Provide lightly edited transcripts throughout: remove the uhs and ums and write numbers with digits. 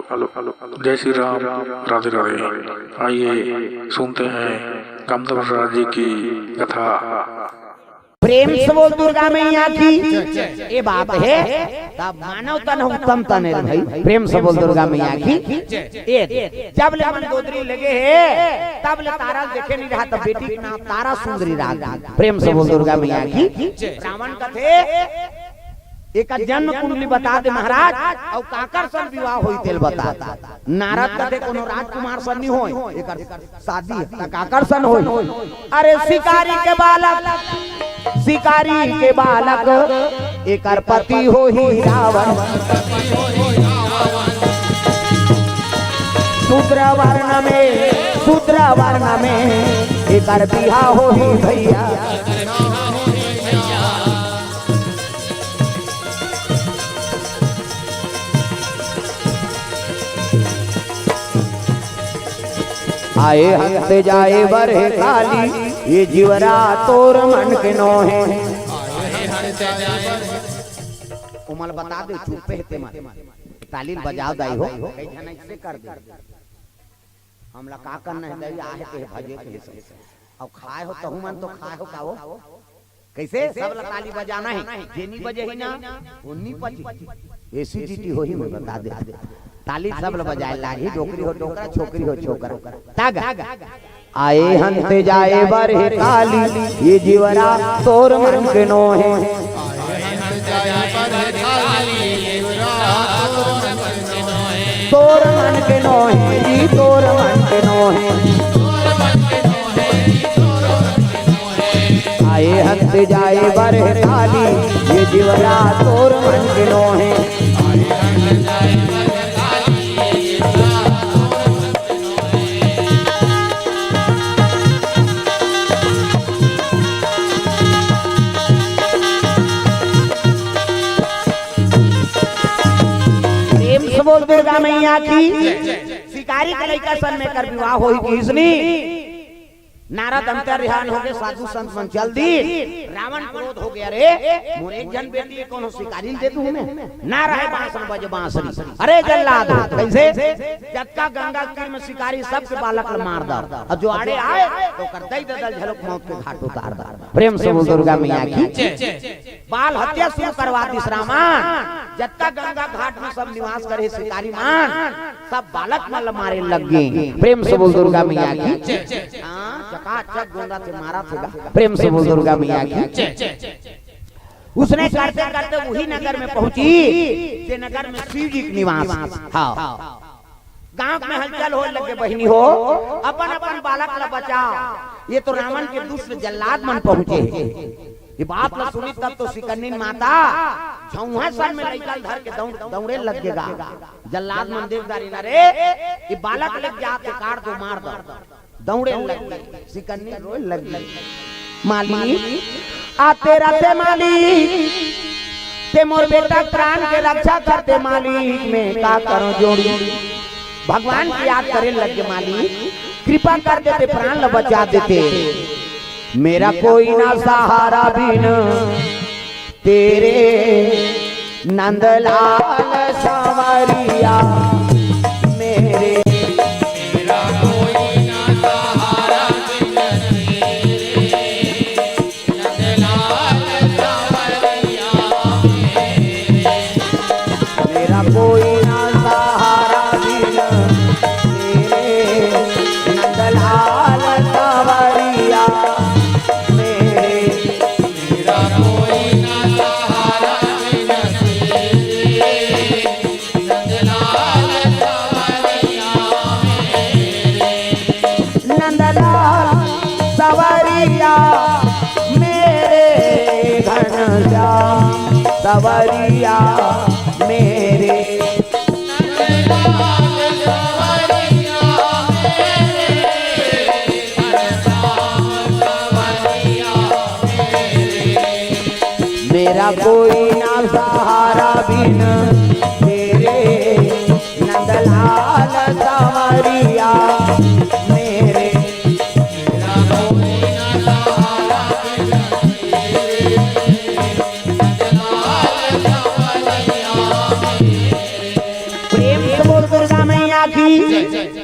जय श्री राम, राधे राधे। आइए सुनते हैं कामदेव जी की कथा। प्रेम से बोल दुर्गा मैया की ये बात है। तब मानव तन उत्तम तन है भाई। प्रेम से बोल दुर्गा मैया की ये जब ले मन गोदरी लगे है तब ले तारा देखे नहीं रहा। तब बेटी का नाम तारा सुंदरी राग। प्रेम से बोल दुर्गा मैया की। रावण कथे एक जन्म कुंडली बता दे महाराज और काकर सन विवाह होई तेल बता। नारद कथे कोनो राजकुमार सन नहीं होई एकर शादी काकर सन होई। अरे शिकारी के बालक एकर पति हो ही रावण। शूद्र वर्ण में एकर बिहा हो ही भैया। आए हंसते जाए बरहे काली ये जीवरा तोर मन के नो है। उमल बता दे चुपे ते मन तालीम बजाओ दाई हो कई जन ऐसे कर दे। हमला का करना है दाई आहे के भजे के अब खाए हो तहु मन तो खाए हो काओ कैसे सब ताली बजाना है। जेनी बजे ही ना उन्नी पची एसीडीटी हो ही मैं बता दे। ताली सब बजाए लागी डोकरी हो डोकरा छोकरी हो छोकरा ताग। आए हंसते जाए बरहे काली ये जीवरा तोर मन के नो है। तोर मन के नो है जी तोर मन के नो है। आए हंसते जाए बरहे काली ये जीवरा तोर मन के नो है। बोल दुर्गा मैया की। शिकारी के लड़का सन में कर विवाह होई किसनी। नारद अंतर ध्यान हो गए साधु संत मन चल दी। रावण क्रोध हो गया रे मोरे एक जन बेटी कौन शिकारी दे दूं मैं ना रहे बांसुरी बजे बांसुरी। अरे जल्लाद कैसे जक्का गंगा तीर में शिकारी सबके बालक मार दो और जो आड़े आए तो कर दई दल झलक मौत के घाट उतार दो। प्रेम से बोल दुर्गा मैया की। बाल हत्या शुरू करवा दी रावण। जक्का गंगा घाट में सब निवास करे शिकारी मान सब बालक मल मारे लग गए। प्रेम से बोल दुर्गा मैया की। चकाचक गोंदा से मारा था। प्रेम से बोल दुर्गा मैया की। उसने करते करते वही नगर में पहुंची जे नगर में शिव जी के निवास। हाँ गांव में हलचल हो लगे बहनी हो अपन अपन बालक ला बचाओ। ये तो रावण के दुष्ट जल्लाद मन पहुंचे। ये बात ला सुनी तब तो सिकन्नी माता झौहा सन में लइका धर के दौड़े लगेगा। जल्लाद मन देवदारी ना रे ये बालक लग जाते काट दो मार दो दौड़े लग गई। सिकन्नी रोए लग गई। मालिक आते रहते मालिक ते मोर बेटा प्राण के रक्षा करते मालिक मैं का करूं जोड़ी। भगवान की याद करे लग गए मालिक कृपा कर देते प्राण ल बचा देते। मेरा कोई ना सहारा बिन तेरे नंदलाल संवरिया मेरे। सवरिया मेरे मेरा कोई ना सहारा बिन तेरे नंदलाल सवरिया मेरे।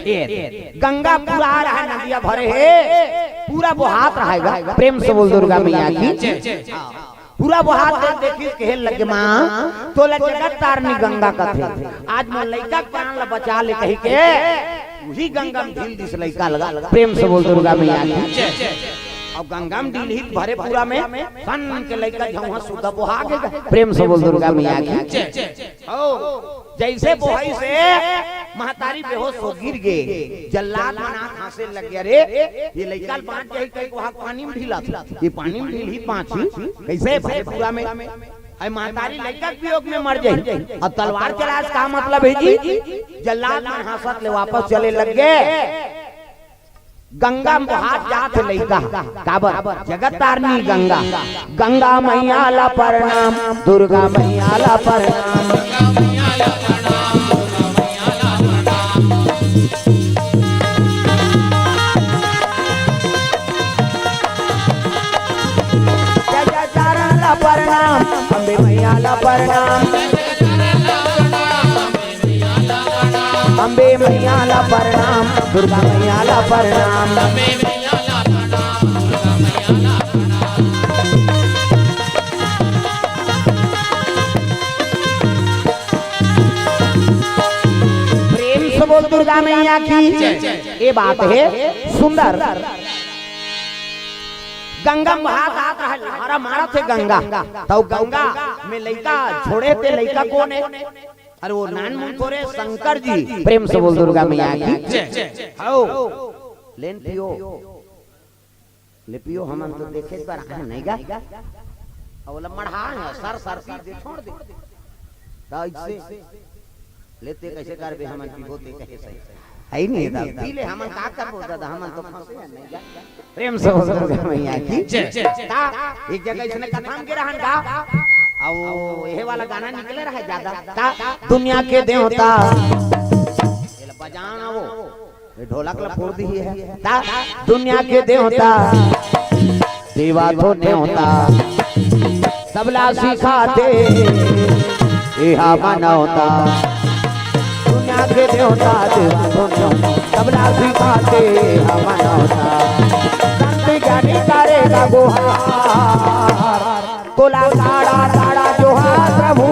ये गंगा पूरा आ रहा है, नदिया भरे है, पूरा बहात रहेगा। प्रेम से बोल दुर्गा मैया की। पूरा बहात देखी कहे लगे माँ तो जगत तारनी गंगा का थे, आज मैं लड़का प्राण ला बचा ले कही के वही गंगा में ढील दिस लड़का लगा। प्रेम से बोल दुर्गा मैया की। अब गंगा में ढील ही भरे पूरा में सन के लड़का जहाँ सुधा बोहा गए। प्रेम से बोल दुर्गा मैया की। जैसे बोहाई से महतारी बेहोश हो गिर गए, जल्लाद मना खांसे लग गया। रे ये लड़का पांच जाई कहीं वहां पानी में ढीला था, ये पानी में ढील ही पांच ही कैसे भरे पूरा में आई महतारी लड़का वियोग में मर जाई। और तलवार चला का मतलब है जी जल्लाद मन हासत ले वापस चले लग गए। गंगा में हाथ जात लइका काबर जगत तारनी गंगा। गंगा मैया ला प्रणाम, दुर्गा मैया ला प्रणाम। प्रणाम अम्बे मैया ला प्रणाम, अम्बे मैया ला प्रणाम, दुर्गा मैया ला प्रणाम। प्रेम से बोल दुर्गा मैया की। ये बात है सुंदर। गंगा हाथ हाथ हमारा मारा थे गंगा, तो गंगा में लड़का छोड़े थे। लड़का कौन है? अरे वो नान मुंतोरे शंकर जी। प्रेम से बोल दुर्गा मैया की। आओ लेन पियो ले पियो, हम तो देखे पर नहीं गा और मढ़ा है सर सर दे छोड़ दे तो ऐसे लेते कैसे कर बे हम पिबोते कैसे सही है नहीं दादा पीले हम का करबो दादा, हम तो फंसे नहीं गा। प्रेम से बोल दुर्गा मैया की। एक जगह इसने कथा में के रहन का आओ ये वाला गाना निकले रहा ज्यादा। दुनिया के देवता ये बजाना वो ढोलक ला फोड़ दी है। दुनिया के देवता देवा तो नेवता सबला सिखाते यहा मनौता। दुनिया के देवता देवा तो नेवता सबला सिखाते यहा मनौता। संत ज्ञानी करेगा गुहार, तोला गाड़ा गाड़ा जोहार प्रभु,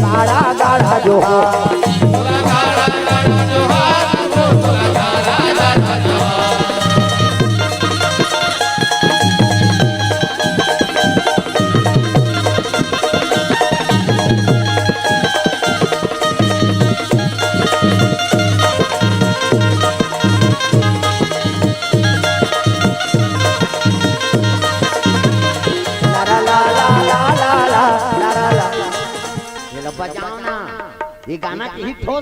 गाड़ा गाड़ा जोहार। बजाना ये गाना की हिट हो।